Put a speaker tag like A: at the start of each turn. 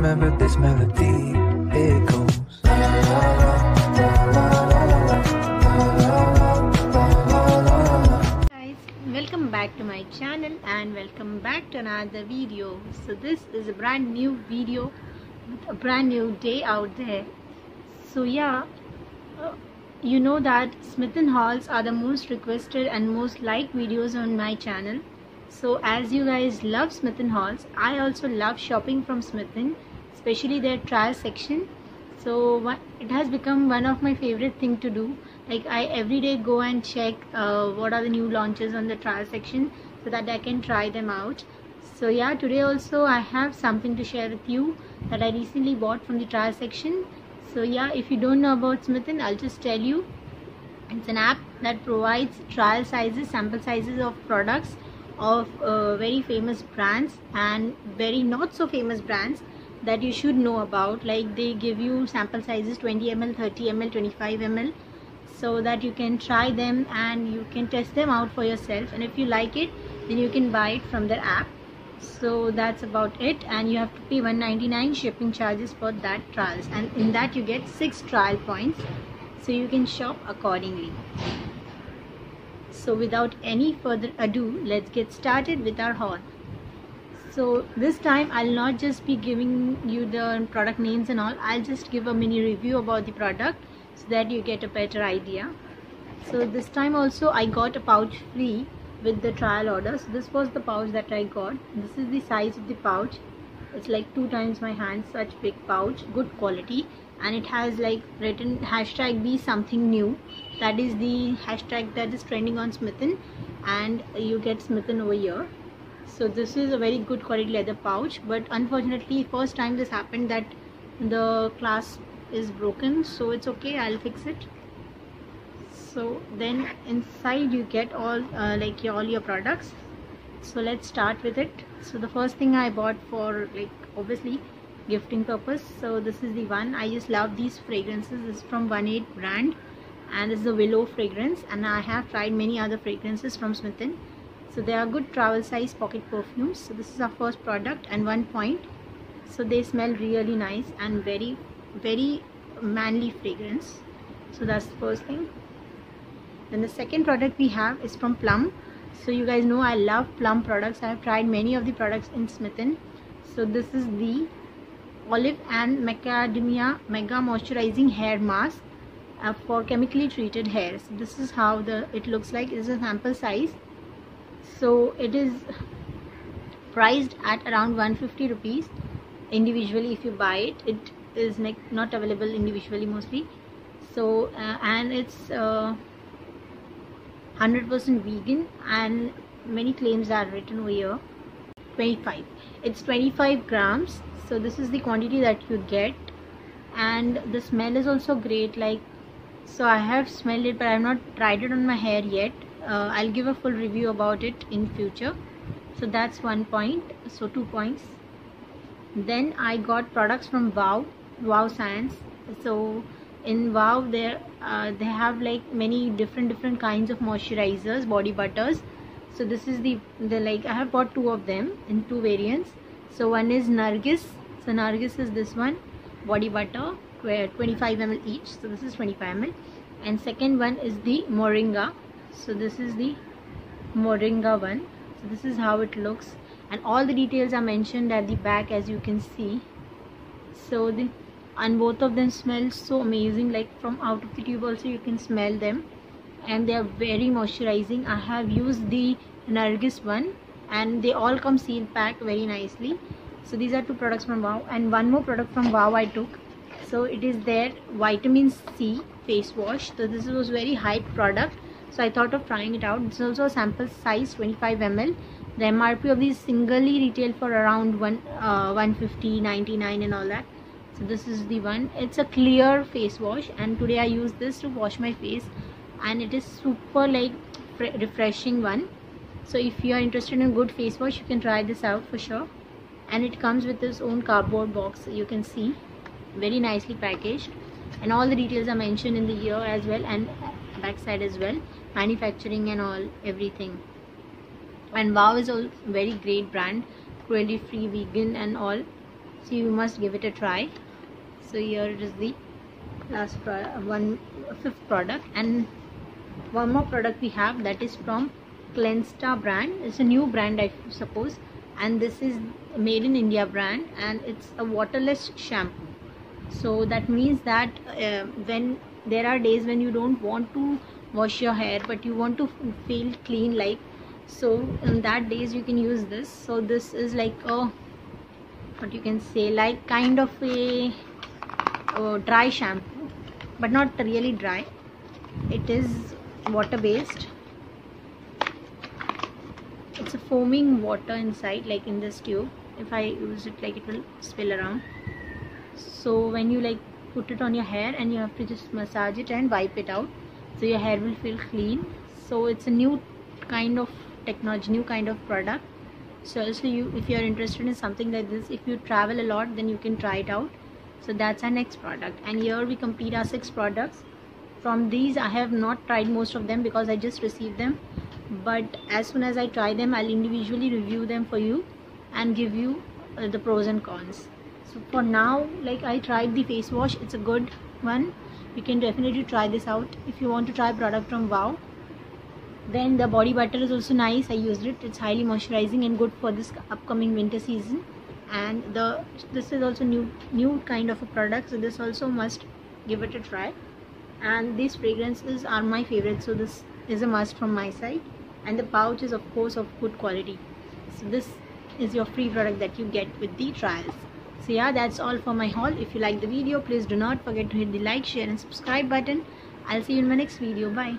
A: remember this melody. It goes.
B: Guys, welcome back to my channel and welcome back to another video. So this is a brand new video with a brand new day out there. So yeah, you know that Smith & Halls are the most requested and most liked videos on my channel. So as you guys love Smith & Halls, I also love shopping from Smith, especially their trial section. So it has become one of my favorite thing to do. Like I every day go and check what are the new launches on the trial section so that I can try them out. So yeah, today also I have something to share with you that I recently bought from the trial section. So yeah, if you don't know about Smith, I'll just tell you. It's an app that provides trial sizes, sample sizes of products of very famous brands and very not so famous brands that you should know about. Like they give you sample sizes 20 ml, 30 ml, 25 ml, so that you can try them and you can test them out for yourself, and if you like it then you can buy it from their app. So that's about it, and you have to pay 199 shipping charges for that trials, and in that you get 6 trial points, so you can shop accordingly. So without any further ado, let's get started with our haul. So this time I'll not just be giving you the product names and all, I'll just give a mini review about the product so that you get a better idea. So this time also I got a pouch free with the trial order. So this was the pouch that I got. This is the size of the pouch. It's like 2 times my hand, such big pouch, good quality, and it has like written hashtag be something new. That is the hashtag that is trending on Smith, and you get Smith over here. So this is a very good quality leather pouch, but unfortunately first time this happened that the clasp is broken, so it's okay, I'll fix it. So then inside you get all all your products. So let's start with it. So the first thing I bought for obviously gifting purpose. So this is the one. I just love these fragrances. This is from 18 brand, and this is a willow fragrance, and I have tried many other fragrances from Smith. So they are good travel size pocket perfumes. So this is our first product and 1 point. So they smell really nice and very manly fragrance. So that's the first thing. Then the second product we have is from Plum. So you guys know I love Plum products. I have tried many of the products in Smith. So this is the Olive and Macadamia Mega Moisturizing Hair Mask for chemically treated hair. So this is how it looks like. It is a sample size. So it is priced at around 150 rupees individually. If you buy it, it is not available individually mostly. So and it's 100% vegan, and many claims are written over here. 25, it's 25 grams. So this is the quantity that you get, and the smell is also great. So I have smelled it, but I have not tried it on my hair yet. I'll give a full review about it in future. So that's 1 point, so 2 points. Then I got products from Wow Science. So in Wow they have many different kinds of moisturizers, body butters. So this is the I have bought 2 of them in 2 variants. So one is Nargis. So Nargis is this one, body butter, where 25 ml each. So this is 25 ml. And second one is the Moringa. So this is the Moringa one. So this is how it looks, and all the details are mentioned at the back, as you can see. So and both of them smell so amazing, like from out of the tube also you can smell them, and they are very moisturizing. I have used the Nargis one, and they all come seal packed very nicely. So these are 2 products from Wow, and one more product from Wow I took. So it is their vitamin C face wash. So this was very hyped product, so I thought of trying it out. It's also a sample size 25 ml. The MRP of these singly retail for around 150, 99 and all that. So this is the one. It's a clear face wash, and today I use this to wash my face, and it is super refreshing one. So if you are interested in good face wash, you can try this out for sure. And it comes with its own cardboard box, you can see, very nicely packaged, and all the details are mentioned in the ear as well and back side as well, manufacturing and all, everything. And Wow is a very great brand, cruelty free, vegan and all. so you must give it a try. So here it is the last fifth product, and one more product we have, that is from Cleansta brand. It's a new brand, I suppose, and this is made in India brand, and it's a waterless shampoo. So that means that when there are days when you don't want to wash your hair but you want to feel clean, like, so in that days you can use this. So this is like a, what you can say, like kind of a dry shampoo, but not really dry. It is water based. It's a foaming water inside, like in this tube. If I use it, like, it will spill around. So when you like put it on your hair, and you have to just massage it and wipe it out, so your hair will feel clean. So it's a new kind of technology, new kind of product. So also, if you are interested in something like this, if you travel a lot, then you can try it out. So that's our next product, and here we complete our 6 products. From these I have not tried most of them because I just received them, but as soon as I try them, I'll individually review them for you and give you the pros and cons. So for now, like, I tried the face wash, it's a good one. You can definitely try this out if you want to try product from Wow. Then the body butter is also nice. I used it. It's highly moisturizing and good for this upcoming winter season. And this is also new kind of a product, so this also must give it a try. And these fragrances are my favorite, so this is a must from my side. And the pouch is of course of good quality. So this is your free product that you get with the trials. So yeah, that's all for my haul. If you like the video, please do not forget to hit the like, share and subscribe button. I'll see you in my next video. Bye.